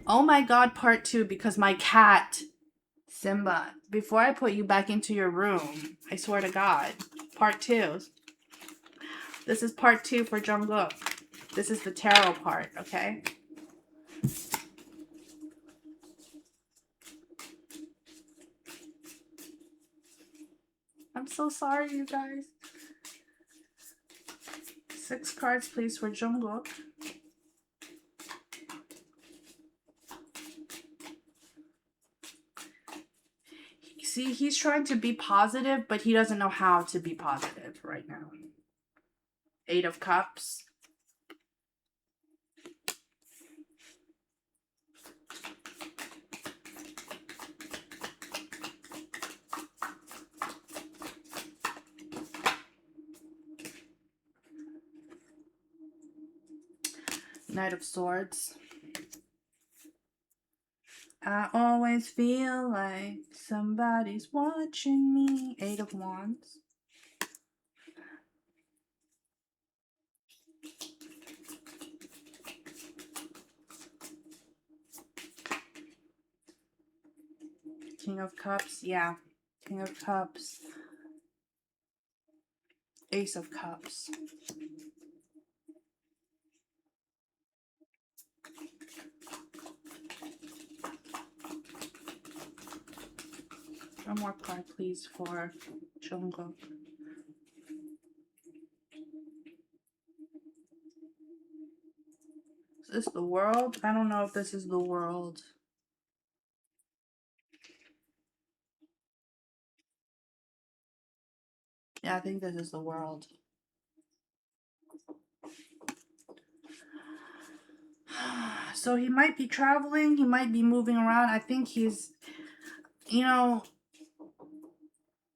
Oh my God, part 2, because my cat, Simba, before I put you back into your room, I swear to God, part 2. This is part 2 for Jungkook. This is the tarot part, okay? I'm so sorry, you guys. 6 cards, please, for Jungkook. See, he's trying to be positive, but he doesn't know how to be positive right now. 8 of Cups. Knight of Swords. I always feel like somebody's watching me. 8 of Wands. King of Cups. Yeah. King of Cups. Ace of Cups. One more card, please, for Jungkook. Is this the world? I don't know if this is the world. Yeah, I think this is the world. So he might be traveling. He might be moving around. I think he's, you know,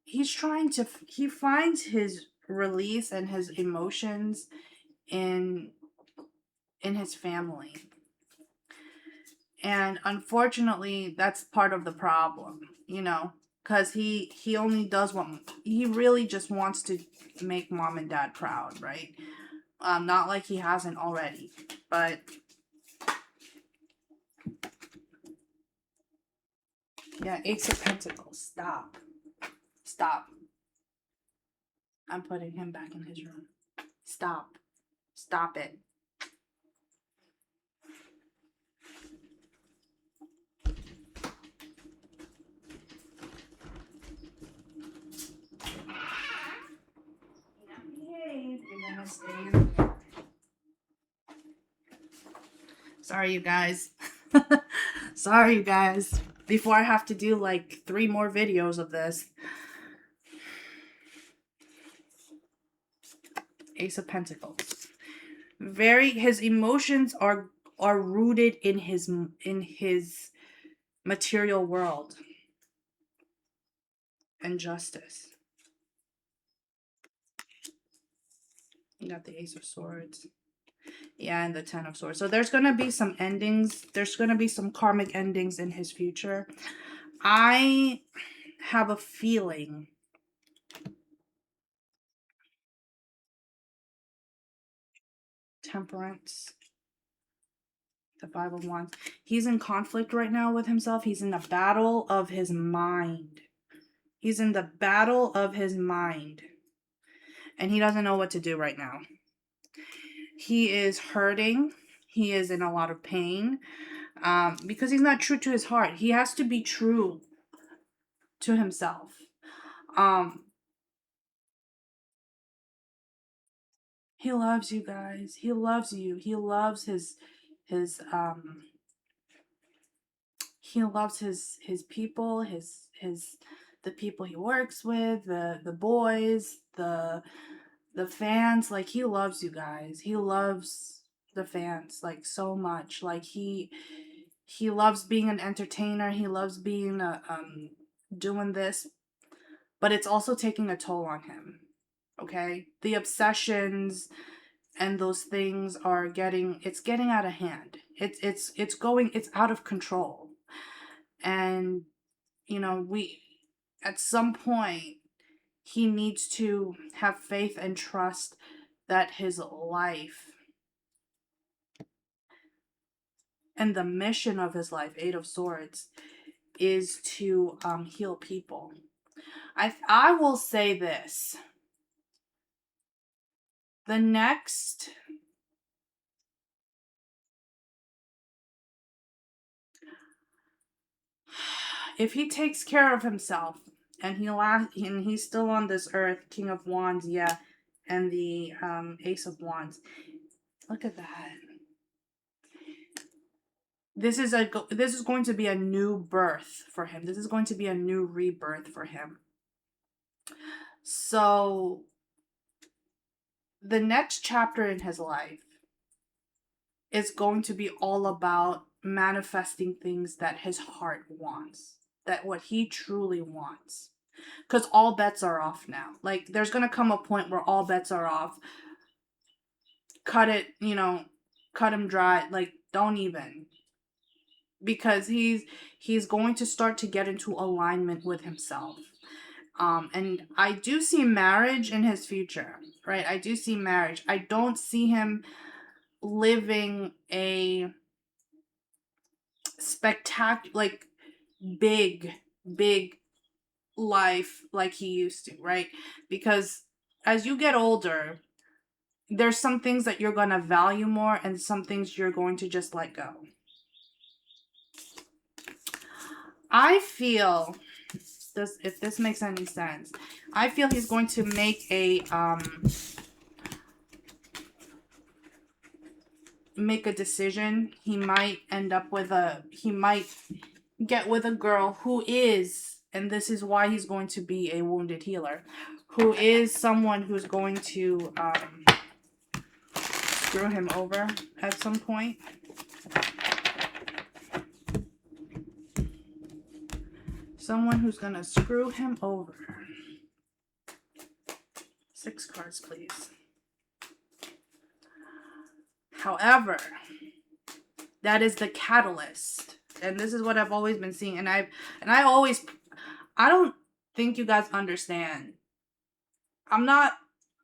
he's trying to, he finds his release and his emotions in his family. And unfortunately, that's part of the problem, you know, because he only does what he really just wants to make mom and dad proud, right? Not like he hasn't already, but yeah, Ace of Pentacles. Stop. Stop. I'm putting him back in his room. Stop. Stop it. You're gonna stay in there. Sorry, you guys. Sorry, you guys. Before I have to do like 3 more videos of this. Ace of Pentacles. His emotions are rooted in his material world and justice. You got the Ace of Swords. Yeah, and the Ten of Swords. So there's going to be some endings. There's going to be some karmic endings in his future. I have a feeling Temperance. The 5 of Wands. He's in conflict right now with himself. He's in the battle of his mind. He's in the battle of his mind. And he doesn't know what to do right now. He is hurting. He is in a lot of pain. Because he's not true to his heart. He has to be true to himself. He loves you guys. He loves you. He loves his he loves his people, the people he works with, the boys, the fans. Like, he loves you guys. He loves the fans like so much. Like, he loves being an entertainer. He loves being doing this, but it's also taking a toll on him. Okay? The obsessions and those things are getting out of hand. It's out of control. And you know, we at some point he needs to have faith and trust that his life and the mission of his life, Eight of Swords, is to heal people. I will say this. The next if he takes care of himself and he's still on this earth, King of Wands, yeah, and the Ace of Wands. Look at that. This is going to be a new birth for him. This is going to be a new rebirth for him. So the next chapter in his life is going to be all about manifesting things that his heart wants, that what he truly wants. Because all bets are off now. Like, there's going to come a point where all bets are off. Cut it, cut him dry. Like, don't even. Because he's going to start to get into alignment with himself. And I do see marriage in his future, right? I do see marriage. I don't see him living a spectacular, like, big life like he used to, right? Because as you get older, there's some things that you're going to value more and some things you're going to just let go. I feel this, if this makes any sense, I feel he's going to make a decision. He might end up with he might get with a girl who is, and this is why he's going to be a wounded healer, who is someone who's going to screw him over at some point. Someone who's going to screw him over. 6 cards, please. However, that is the catalyst. And this is what I've always been seeing. And I don't think you guys understand. I'm not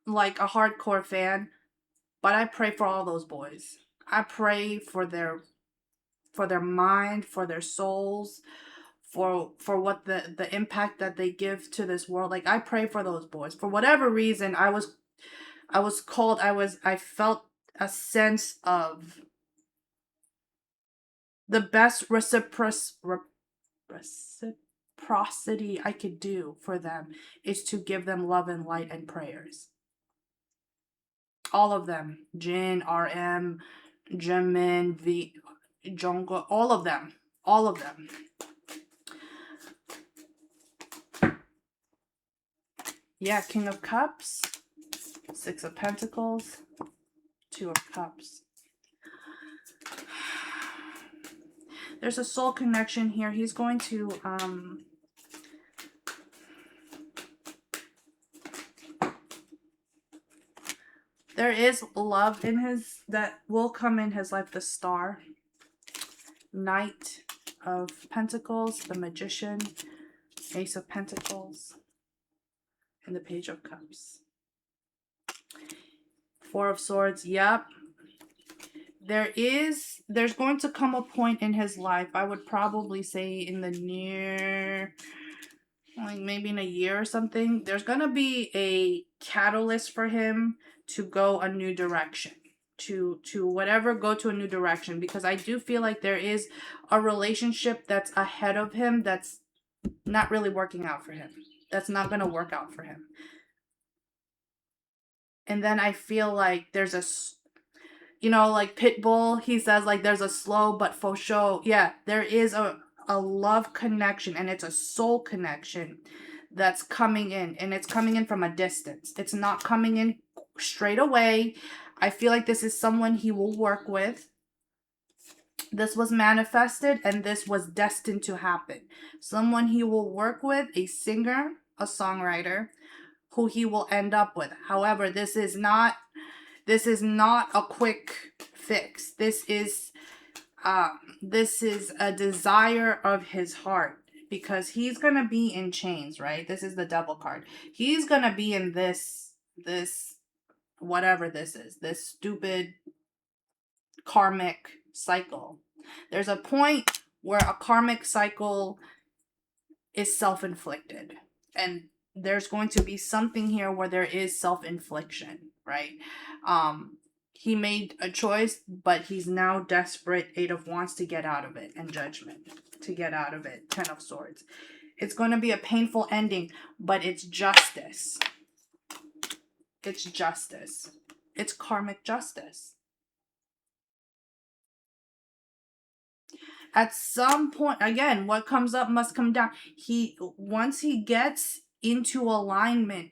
like a hardcore fan, but I pray for all those boys. I pray for their mind, for their souls, for what the impact that they give to this world. Like, I pray for those boys. For whatever reason, I felt a sense of the best reciprocity I could do for them is to give them love and light and prayers. All of them. Jin, RM, Jimin, V, Jungkook, all of them. All of them. Yeah, King of Cups, 6 of Pentacles, 2 of Cups. There's a soul connection here. He's going to there is love in that will come in his life. The Star, Knight of Pentacles, the Magician, Ace of Pentacles, and the Page of Cups. 4 of Swords. Yep. There's going to come a point in his life, I would probably say in the near, like maybe in a year or something, there's going to be a catalyst for him to go a new direction. To whatever, go to a new direction. Because I do feel like there is a relationship that's ahead of him that's not really working out for him. That's not going to work out for him. And then I feel like there's a, like Pitbull, he says like there's a slow but for show. Yeah, there is a love connection, and it's a soul connection that's coming in, and it's coming in from a distance. It's not coming in straight away. I feel like this is someone he will work with. This was manifested, and this was destined to happen. Someone he will work with, a singer, a songwriter, who he will end up with. However, this is not a quick fix. This is a desire of his heart, because he's going to be in chains, right? This is the Devil card. He's going to be in this whatever this is, this stupid karmic cycle. There's a point where a karmic cycle is self-inflicted. And there's going to be something here where there is self-infliction, right? He made a choice, but he's now desperate. 8 of Wands to get out of it, and Judgment to get out of it. 10 of Swords. It's going to be a painful ending, but it's justice. It's justice. It's karmic justice. At some point, again, what comes up must come down. Once he gets into alignment,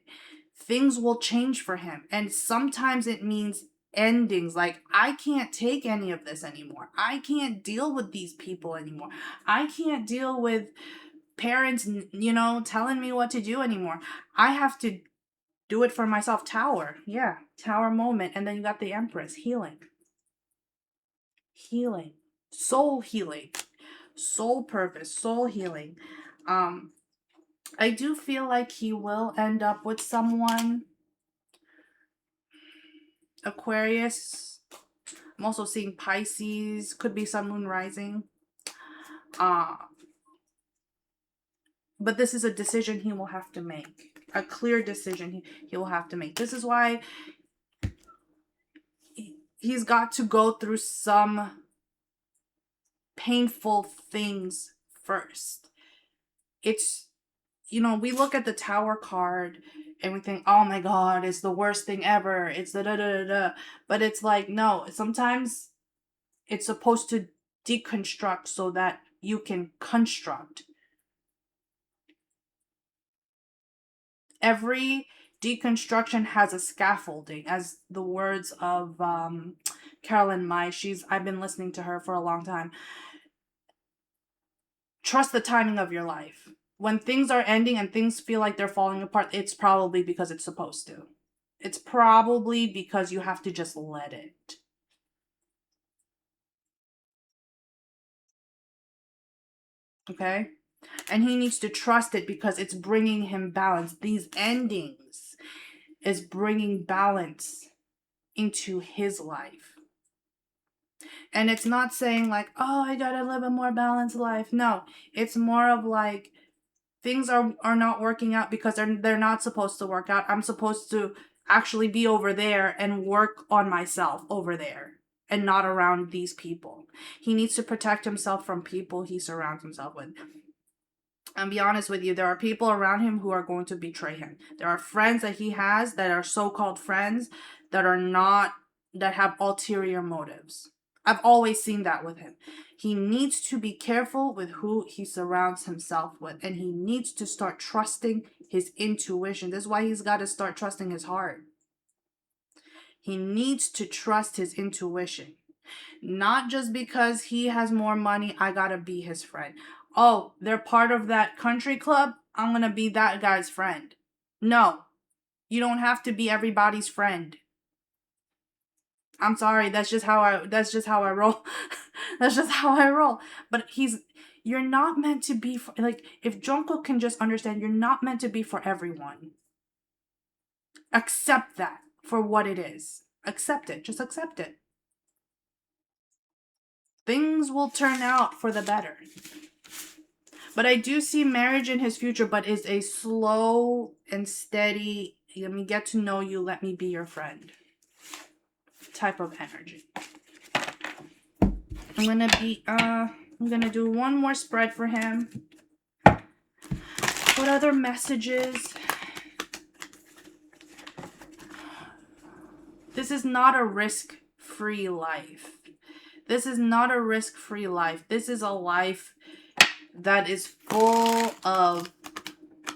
things will change for him. And sometimes it means endings. Like, I can't take any of this anymore. I can't deal with these people anymore. I can't deal with parents, telling me what to do anymore. I have to do it for myself. Tower. Yeah. Tower moment. And then you got the Empress. Healing. Healing. Soul healing. Soul purpose. Soul healing. I do feel like he will end up with someone. Aquarius. I'm also seeing Pisces. Could be Sun, Moon, Rising. But this is a decision he will have to make. A clear decision he will have to make. This is why he's got to go through some painful things first. It's, we look at the Tower card and we think, oh my God, it's the worst thing ever. It's the da-da-da-da. But it's like, no, sometimes it's supposed to deconstruct so that you can construct. Every deconstruction has a scaffolding, as the words of Carolyn Mai. I've been listening to her for a long time. Trust the timing of your life. When things are ending and things feel like they're falling apart, it's probably because it's supposed to. It's probably because you have to just let it. Okay? And he needs to trust it because it's bringing him balance. These endings is bringing balance into his life. And it's not saying like, oh, I gotta live a more balanced life. No, it's more of like, things are not working out because they're not supposed to work out. I'm supposed to actually be over there and work on myself over there and not around these people. He needs to protect himself from people he surrounds himself with. And be honest with you, there are people around him who are going to betray him. There are friends that he has that are so-called friends that have ulterior motives. I've always seen that with him. He needs to be careful with who he surrounds himself with. And he needs to start trusting his intuition. This is why he's got to start trusting his heart. He needs to trust his intuition. Not just because he has more money, I gotta be his friend. Oh, they're part of that country club? I'm gonna be that guy's friend. No, you don't have to be everybody's friend. I'm sorry, that's just how I roll. That's just how I roll. But you're not meant to be for, like, if Jungkook can just understand, you're not meant to be for everyone. Accept that for what it is. Accept it. Just accept it. Things will turn out for the better. But I do see marriage in his future, but is a slow and steady, let me get to know you, let me be your friend type of energy. I'm gonna do one more spread for him. What other messages? This is not a risk-free life. This is not a risk-free life. This is a life that is full of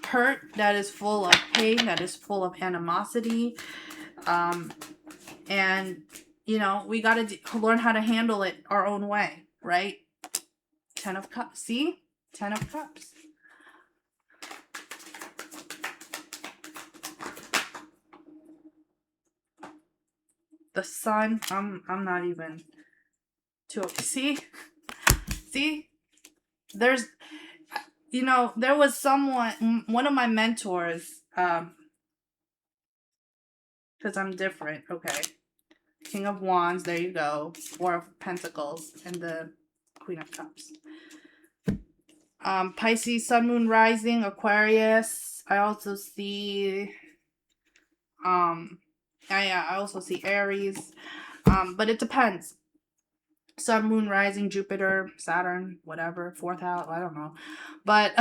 hurt, that is full of pain, that is full of animosity. And, we got to learn how to handle it our own way, right? 10 of Cups. See? 10 of Cups. The Sun. I'm not even too. See? There's, there was one of my mentors, because I'm different, okay. King of Wands, there you go. 4 of Pentacles, and the Queen of Cups. Pisces, Sun, Moon, Rising, Aquarius. I also see, I also see Aries. But it depends. Sun, Moon, Rising, Jupiter, Saturn, whatever, fourth house, I don't know. But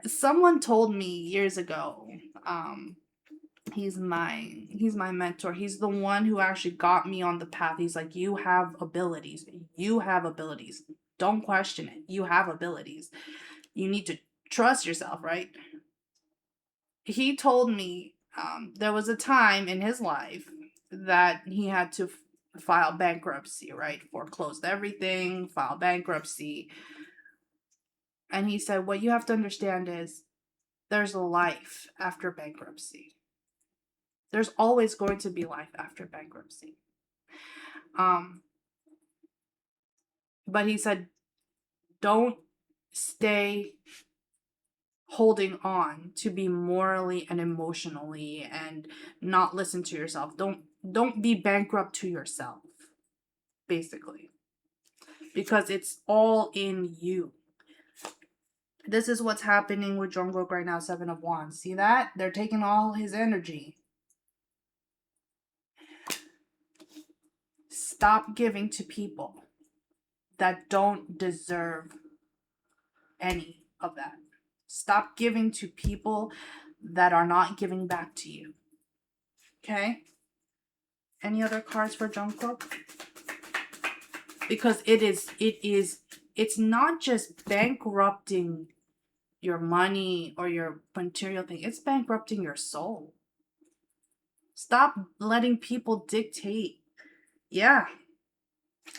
someone told me years ago, he's my mentor. He's the one who actually got me on the path. He's like, you have abilities. You have abilities. Don't question it. You have abilities. You need to trust yourself, right? He told me there was a time in his life that he had to file bankruptcy, right? Foreclosed everything, file bankruptcy. And he said, what you have to understand is there's a life after bankruptcy. There's always going to be life after bankruptcy. But he said, don't stay holding on to be morally and emotionally and not listen to yourself. Don't be bankrupt to yourself, basically. Because it's all in you. This is what's happening with Jungkook right now, Seven of Wands. See that? They're taking all his energy. Stop giving to people that don't deserve any of that. Stop giving to people that are not giving back to you. Okay? Any other cards for Jungkook? Because it's not just bankrupting your money or your material thing. It's bankrupting your soul. Stop letting people dictate. Yeah.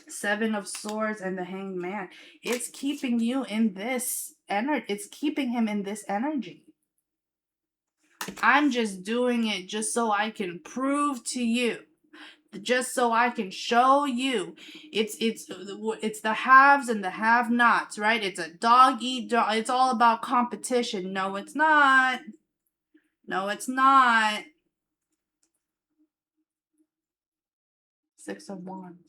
Seven of Swords and the Hanged Man. It's keeping you in this energy. It's keeping him in this energy. I'm just doing it just so I can prove to you. Just so I can show you. It's the haves and the have-nots, right? It's a dog eat dog. It's all about competition. No, it's not. No, it's not. Six of Wands.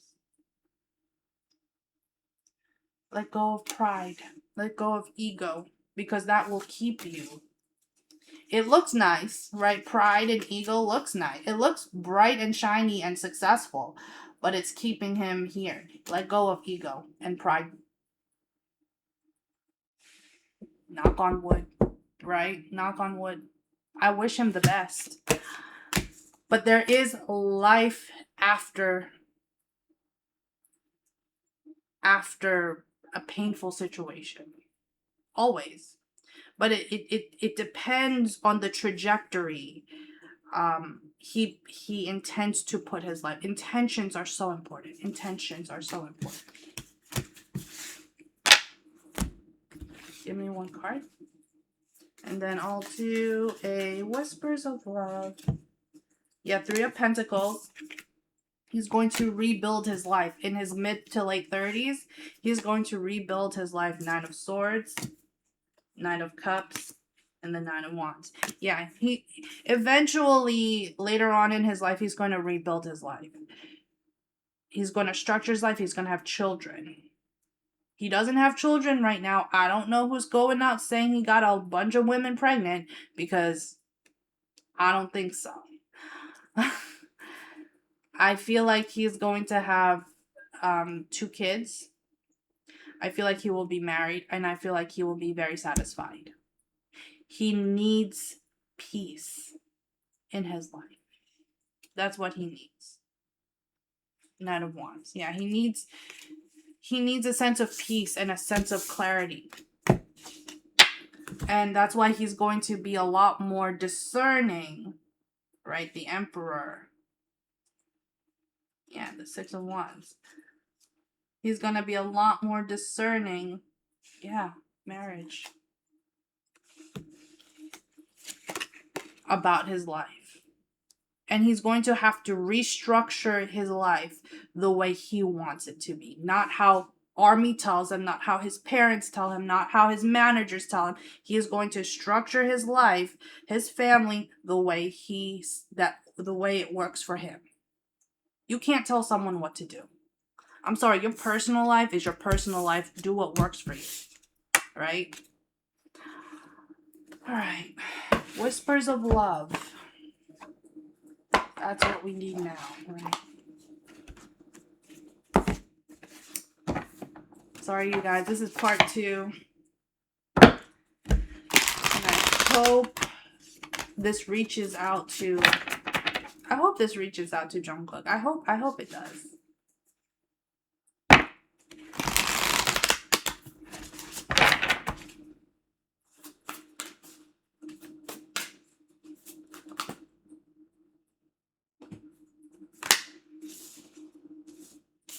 Let go of pride. Let go of ego. Because that will keep you. It looks nice, right? Pride and ego looks nice. It looks bright and shiny and successful. But it's keeping him here. Let go of ego and pride. Knock on wood. Right? Knock on wood. I wish him the best. But there is life after a painful situation. Always. But it depends on the trajectory he intends to put his life. Intentions are so important. Intentions are so important. Give me one card. And then I'll do a Whispers of Love. Yeah, Three of Pentacles. He's going to rebuild his life. In his mid to late 30s, he's going to rebuild his life. Nine of Swords, Nine of Cups, and the Nine of Wands. Yeah, he eventually, later on in his life, he's going to rebuild his life. He's going to structure his life. He's going to have children. He doesn't have children right now. I don't know who's going out saying he got a bunch of women pregnant, because I don't think so. I feel like he's going to have 2 kids. I feel like he will be married, and I feel like he will be very satisfied. He needs peace in his life. That's what he needs. Nine of Wands. Yeah, he needs a sense of peace and a sense of clarity. And that's why he's going to be a lot more discerning, right? The Emperor. Yeah, the Six of Wands. He's going to be a lot more discerning. Yeah, marriage. About his life. And he's going to have to restructure his life the way he wants it to be. Not how Army tells him, not how his parents tell him, not how his managers tell him. He is going to structure his life, his family, the way it works for him. You can't tell someone what to do. I'm sorry, your personal life is your personal life. Do what works for you, right? All right. Whispers of love. That's what we need now, right? Sorry, you guys. This is part 2. And I hope this reaches out to... I hope this reaches out to Jungkook. I hope it does.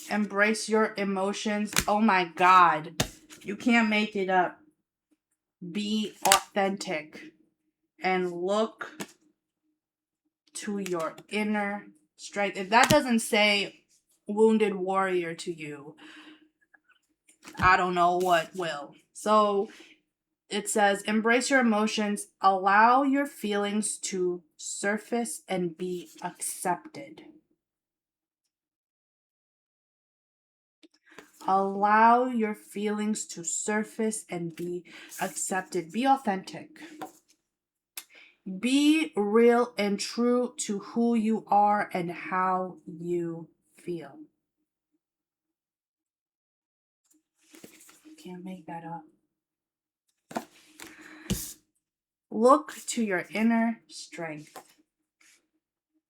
Embrace your emotions. Oh my God. You can't make it up. Be authentic and look to your inner strength. If that doesn't say wounded warrior to you, I don't know what will. So it says, embrace your emotions, allow your feelings to surface and be accepted. Allow your feelings to surface and be accepted. Be authentic. Be real and true to who you are and how you feel. Can't make that up. Look to your inner strength.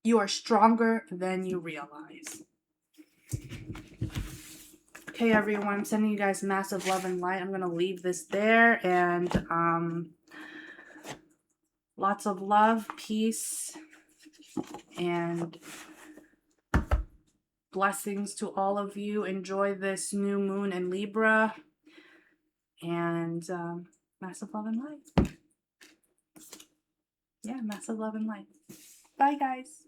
You are stronger than you realize. Okay, everyone, I'm sending you guys massive love and light. I'm going to leave this there, and lots of love, peace, and blessings to all of you. Enjoy this new moon in Libra, and massive love and light. Yeah, massive love and light. Bye, guys.